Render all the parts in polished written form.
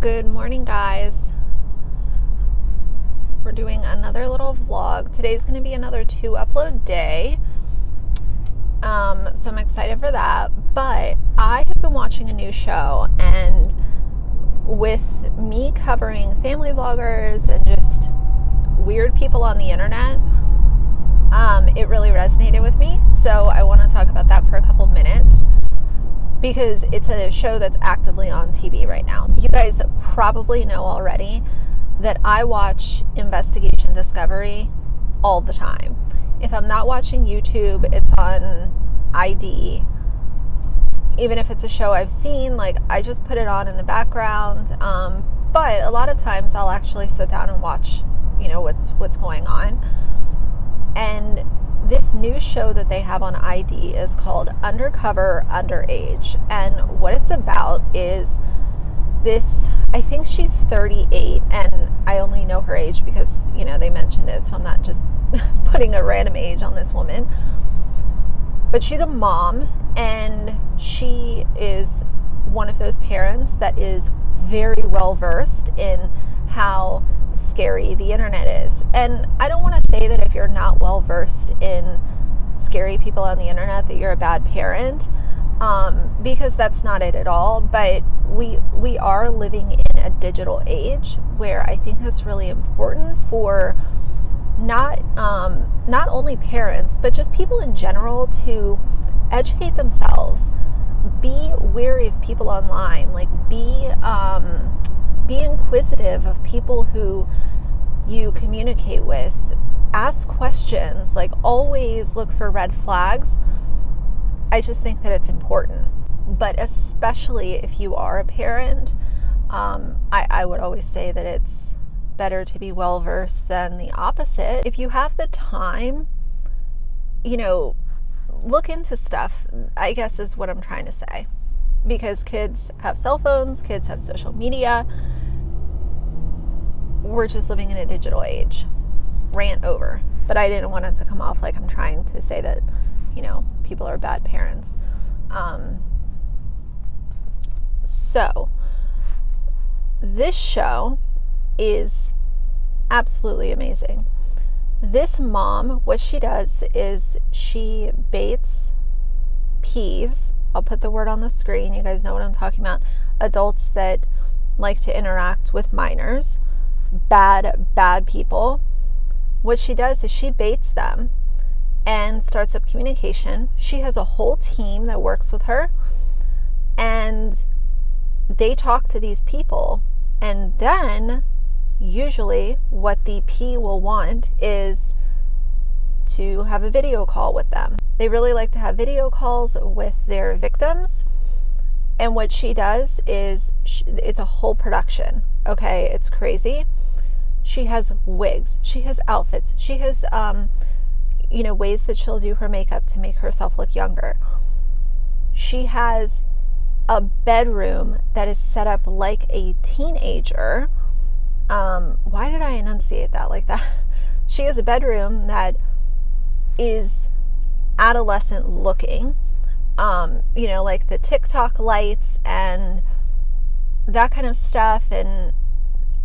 Good morning, guys. We're doing another little vlog. Today's going to be another 2-upload day. So I'm excited for that. But I have been watching a new show, and with me covering family vloggers and just weird people on the internet, it really resonated with me. So I want to talk about that for a couple minutes, because it's a show that's actively on TV right now. You guys probably know already that I watch Investigation Discovery all the time. If I'm not watching YouTube, it's on ID. Even if it's a show I've seen, like, I just put it on in the background. But a lot of times I'll actually sit down and watch, what's going on. And this new show that they have on ID is called Undercover Underage. And what it's about is this, I think she's 38, and I only know her age because, they mentioned it, so I'm not just putting a random age on this woman. But she's a mom, and she is one of those parents that is very well versed in how scary the internet is. And I don't want to say that if you're not well versed in scary people on the internet that you're a bad parent, because that's not it at all. But we are living in a digital age where I think it's really important for not only parents, but just people in general to educate themselves. Be wary of people online. Like, be inquisitive of people who you communicate with. Ask questions. Like, always look for red flags. I just think that it's important. But especially if you are a parent, I would always say that it's better to be well versed than the opposite. If you have the time, look into stuff, I guess is what I'm trying to say. Because kids have cell phones, kids have social media. We're just living in a digital age. Rant over. But I didn't want it to come off like I'm trying to say that, people are bad parents. So, this show is absolutely amazing. This mom, what she does is she baits peas. I'll put the word on the screen. You guys know what I'm talking about. Adults that like to interact with minors. Bad people. What she does is she baits them and starts up communication. She has a whole team that works with her, and they talk to these people, and then usually what the P will want is to have a video call with them. They really like to have video calls with their victims. And what she does is it's a whole production. Okay, it's crazy. She has wigs. She has outfits. She has, ways that she'll do her makeup to make herself look younger. She has a bedroom that is set up like a teenager. Why did I enunciate that like that? She has a bedroom that is adolescent looking, like the TikTok lights and that kind of stuff. And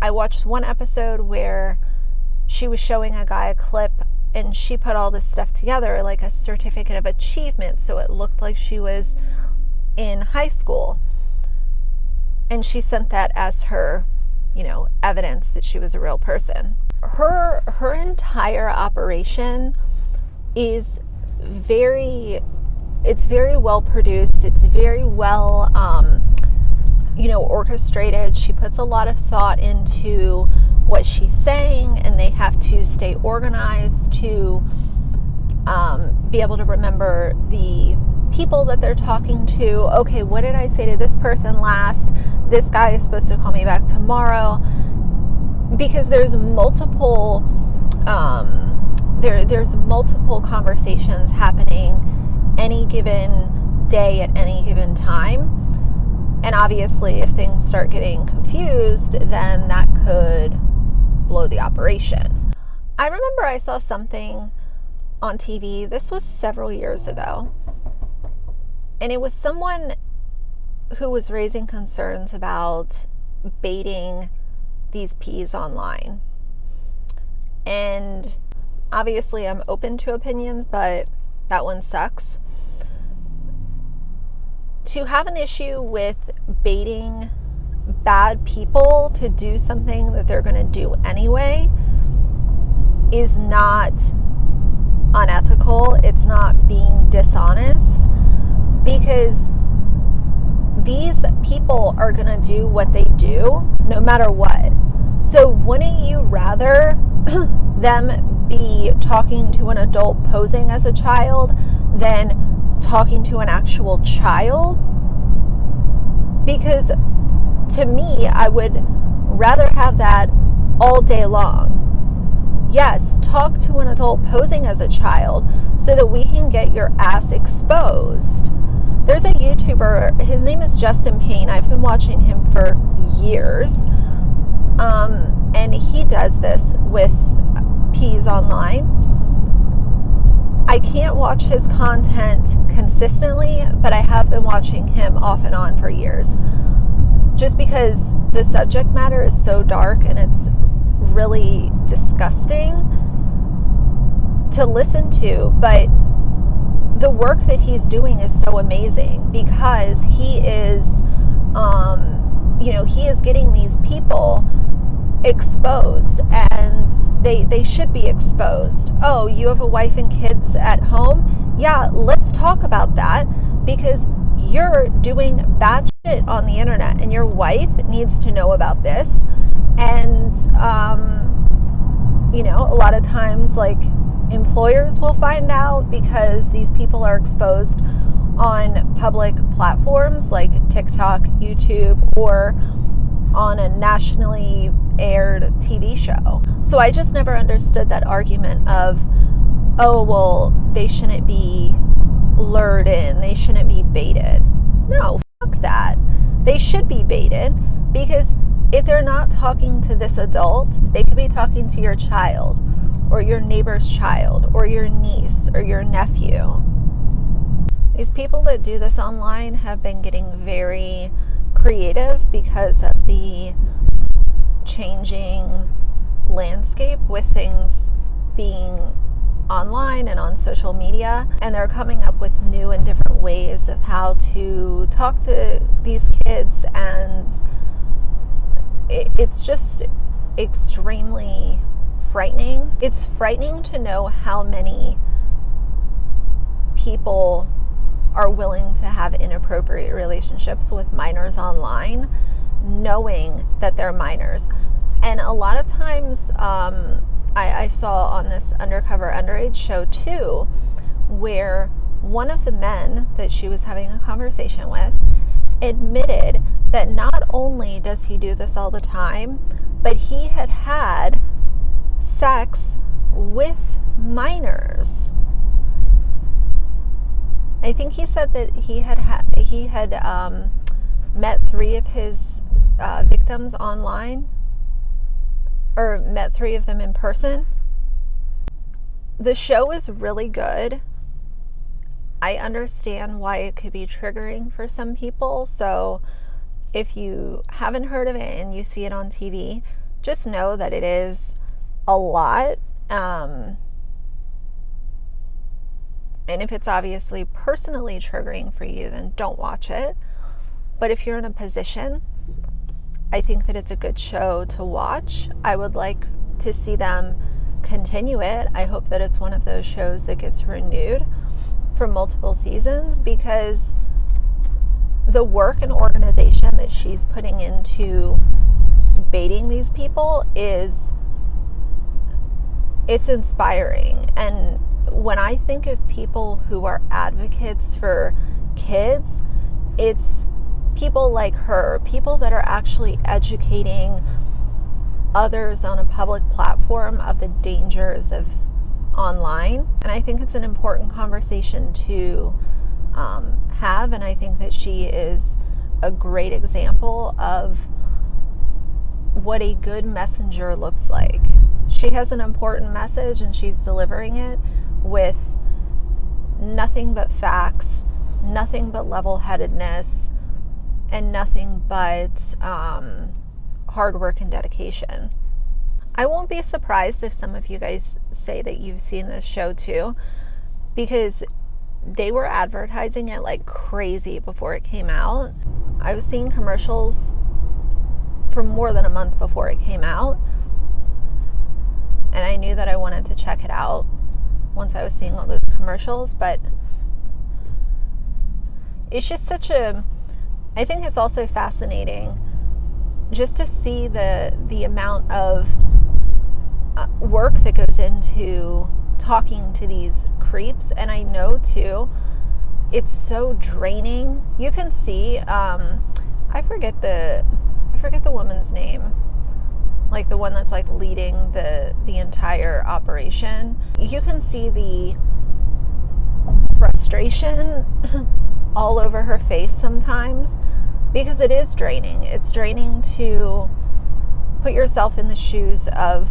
I watched one episode where she was showing a guy a clip, and she put all this stuff together like a certificate of achievement, so it looked like she was in high school. And she sent that as her, evidence that she was a real person. Her entire operation is very well produced. It's very well, orchestrated. She puts a lot of thought into what she's saying, and they have to stay organized to be able to remember the people that they're talking to. Okay, what did I say to this person last? This guy is supposed to call me back tomorrow. Because there's multiple there's multiple conversations happening any given day at any given time. And obviously, if things start getting confused, then that could blow the operation. I remember I saw something on TV. This was several years ago. And it was someone who was raising concerns about baiting these P's online. And obviously I'm open to opinions, but that one sucks. To have an issue with baiting bad people to do something that they're going to do anyway is not unethical. It's not being dishonest, because these people are going to do what they do no matter what. So wouldn't you rather them be talking to an adult posing as a child than talking to an actual child? Because to me, I would rather have that all day long. Yes, talk to an adult posing as a child so that we can get your ass exposed. There's a YouTuber, his name is Justin Payne. I've been watching him for years. And he does this with P's online. I can't watch his content consistently, but I have been watching him off and on for years. Just because the subject matter is so dark and it's really disgusting to listen to, but the work that he's doing is so amazing, because he is, he is getting these people exposed, and they should be exposed. Oh, you have a wife and kids at home? Yeah, let's talk about that, because you're doing bad shit on the internet and your wife needs to know about this. And a lot of times, like, employers will find out because these people are exposed on public platforms like TikTok, YouTube, or on a nationally aired TV show. So I just never understood that argument of, oh, well, they shouldn't be lured in, they shouldn't be baited. No, fuck that. They should be baited, because if they're not talking to this adult, they could be talking to your child, or your neighbor's child, or your niece, or your nephew. These people that do this online have been getting very creative because of the changing landscape with things being online and on social media, and they're coming up with new and different ways of how to talk to these kids, and it's just extremely frightening. It's frightening to know how many people are willing to have inappropriate relationships with minors online, knowing that they're minors. And a lot of times, I saw on this Undercover Underage show too, where one of the men that she was having a conversation with admitted that not only does he do this all the time, but he had had sex with minors. I think he said that he had met 3 of his victims online, or met 3 of them in person. The show is really good. I understand why it could be triggering for some people. So if you haven't heard of it and you see it on TV, just know that it is a lot. And if it's obviously personally triggering for you, then don't watch it. But if you're in a position, I think that it's a good show to watch. I would like to see them continue it. I hope that it's one of those shows that gets renewed for multiple seasons, because the work and organization that she's putting into baiting these people it's inspiring. And when I think of people who are advocates for kids, it's people like her, people that are actually educating others on a public platform of the dangers of online. And I think it's an important conversation to have, and I think that she is a great example of what a good messenger looks like. She has an important message, and she's delivering it with nothing but facts, nothing but level-headedness, and nothing but hard work and dedication. I won't be surprised if some of you guys say that you've seen this show too, because they were advertising it like crazy before it came out. I was seeing commercials for more than a month before it came out, and I knew that I wanted to check it out once I was seeing all those commercials. But it's just I think it's also fascinating just to see the amount of work that goes into talking to these creeps. And I know too, it's so draining. You can see, I forget the woman's name, like the one that's like leading the entire operation. You can see the frustration all over her face sometimes, because it is draining. It's draining to put yourself in the shoes of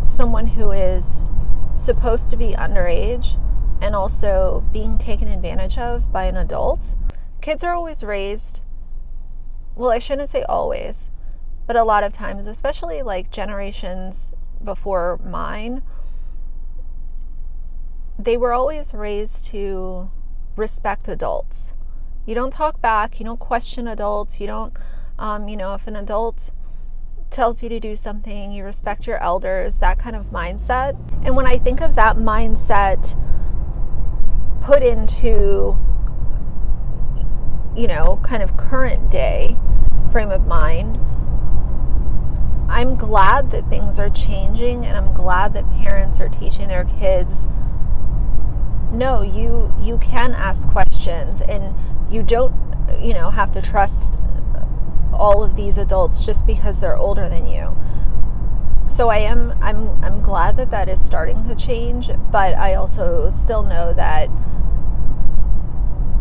someone who is supposed to be underage and also being taken advantage of by an adult. Kids are always raised, well, I shouldn't say always, but a lot of times, especially like generations before mine, they were always raised to respect adults. You don't talk back, you don't question adults, you don't, if an adult tells you to do something, you respect your elders, that kind of mindset. And when I think of that mindset put into, kind of current day frame of mind, I'm glad that things are changing, and I'm glad that parents are teaching their kids, no, you can ask questions, and you don't, have to trust all of these adults just because they're older than you. So I'm glad that is starting to change, but I also still know that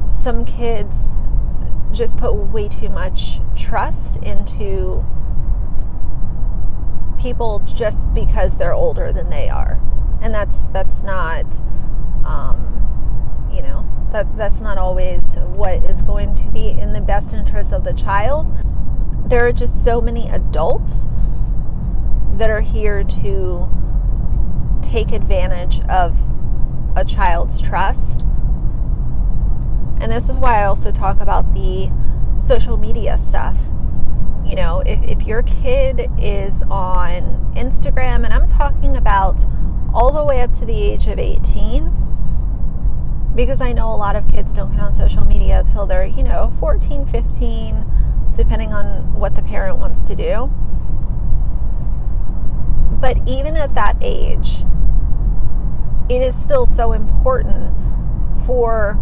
some kids just put way too much trust into people just because they're older than they are. And that's not, that's not always what is going to be in the best interest of the child. There are just so many adults that are here to take advantage of a child's trust. And this is why I also talk about the social media stuff. If your kid is on Instagram, and I'm talking about all the way up to the age of 18, because I know a lot of kids don't get on social media until they're, 14, 15, depending on what the parent wants to do. But even at that age, it is still so important for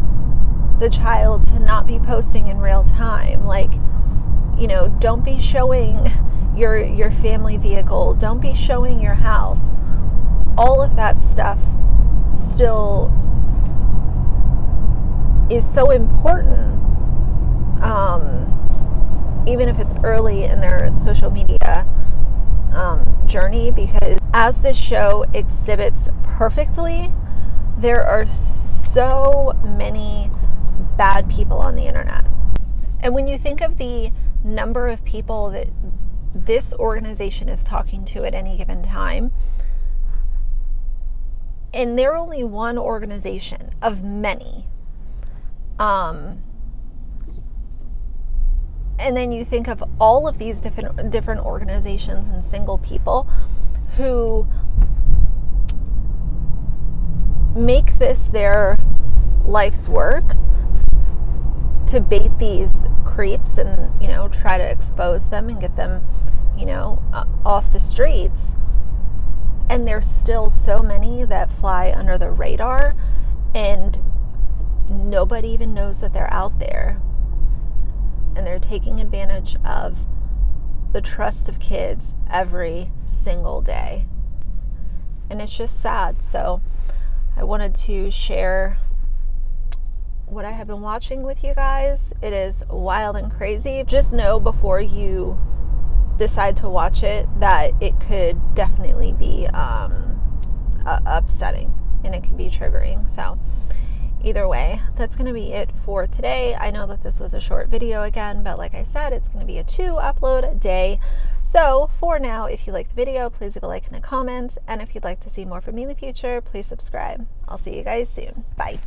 the child to not be posting in real time. Like, don't be showing your family vehicle. Don't be showing your house. All of that stuff still is so important, even if it's early in their social media journey, because as this show exhibits perfectly, there are so many bad people on the internet. And when you think of the number of people that this organization is talking to at any given time, and they're only one organization of many, and then you think of all of these different organizations and single people who make this their life's work to bait these creeps and, try to expose them and get them, off the streets. And there's still so many that fly under the radar, and nobody even knows that they're out there. And they're taking advantage of the trust of kids every single day. And it's just sad. So I wanted to share what I have been watching with you guys. It is wild and crazy. Just know before you decide to watch it that it could definitely be upsetting, and it can be triggering. So, either way, that's going to be it for today. I know that this was a short video again, but like I said, it's going to be a 2 upload day. So for now, if you like the video, please leave a like and a comment. And if you'd like to see more from me in the future, please subscribe. I'll see you guys soon. Bye.